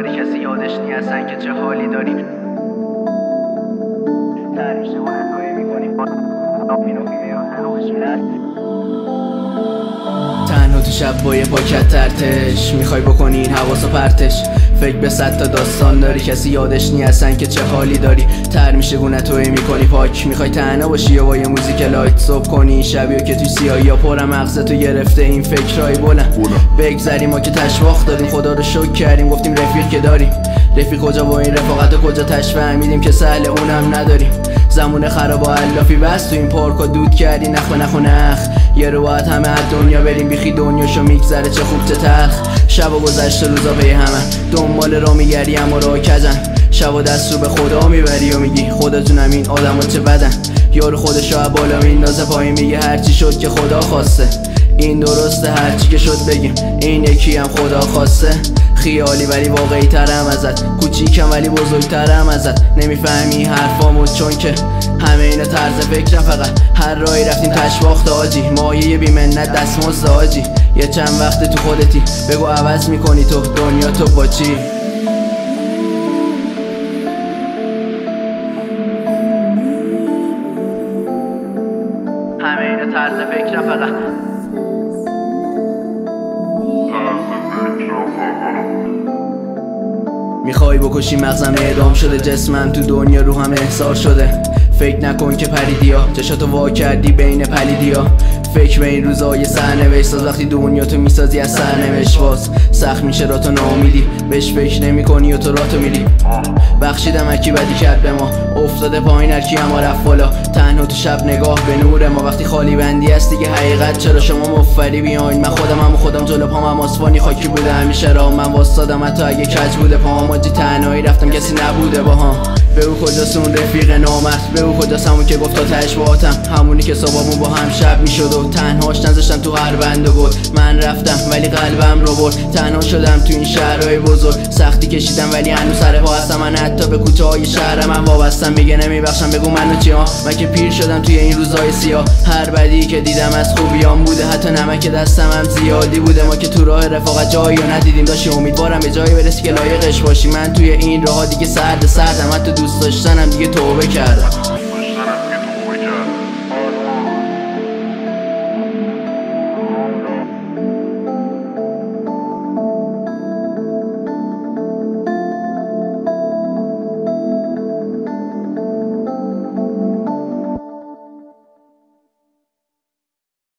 داری کسی یادش نی اصلا که چه حالی داری. تعریف شمانه توی میکنی تنها تو شب با یه پاکت ترتش میخوای بکنی این حواس و پرتش. فکر به 100 تا داستان داری کسی یادش نی اصلا که چه حالی داری. تر میشه گونه توی میکنی پاک میخوای تنها باشی یا با یه موزیک لایت صبح کنی این شبیو که توی سیاهی یا پرم مغزتو گرفته این فکرای بلند. بگذریم ما که تشواخ دادیم خدا رو شکر کردیم گفتیم رفیق که داریم. رفیق کجا با این رفاقت و کجا تش فهمیدیم که سهل اونم نداریم. زمون خراب و علافی بس تو این پارکو دود کردی نخ یه رو باید همه از دنیا بریم بیخی دنیاشو میگذره چه خوب چه تلخ. شب و گذشته روزا پی همه دنبال را میگردی اما را کجن. شب و دست رو به خدا میبری و میگی خودتونم این آدم ها چه بدن. یارو خودشو از بالا میندازه پایین میگه هرچی شد که خدا خواسته. این درسته هرچی که شد بگیم این یکی هم خدا خواسته. خیالی ولی واقعی ترم ازت کوچیکم ولی بزرگترم ازت. نمیفهمی حرفامو چون که همه اینا طرز فکرم فقط هر راهی رفتیم تشواخت آجی. مایه بیمنت دستمزد آجی. یه چند وقت تو خودتی بگو عوض میکنی تو دنیا تو با چی. همه اینا طرز فکرم فقط میخوای بکشی مغزم اعدام شده جسمم تو دنیا روحم احضار شده. فکر نکن که پریدیا چشاتو وا کردی بین پلیدیا. فکر به این روزای سرنوشت وقتی دنیا تو میسازی از سرنوشت باز سخت میشه را تو ناامیدی بهش فکر نمی کنی و تو را تو میری. بخشیدم هرکی بدی کرد به ما افتاده پایین هرکی اما رفت بالا. تنها تو شب نگاه به نور ما وقتی خالی بندی است دیگه حقیقت چرا شما مفری بیاین. من خودم جلو پام آسفانی خاکی بوده همیشه را من واسادم حتی اگه کج بوده پام آجی تنهایی رفتم کسی نبوده با هم. به او کجاست اون رفیق نامرد به او کجاست همون که گفت تا تهش باهاتم همونی که صبحمون با هم شب میشد و تنهاش نذاشتم تو هر بند و گل. من رفتم ولی قلبم رو برد تنها شدم تو این شهرهای بزرگ. سختی کشیدم ولی هنوز سر پا هستم من حتی به کوچه های شهر من وابستم. میگه نمیبخشم بگو منو چی ها من که پیر شدم توی این روزای سیاه. هر بدی که دیدم از خوبیام بوده حتی نمک دستم هم زیادی بوده. ما که تو راه رفاقت جایی رو ندیدیم داشتی امیدوارم به جایی برسی که لایقش باشی. من توی این راه دیگه سردم حتی دوست داشتنم دیگه توبه کردم.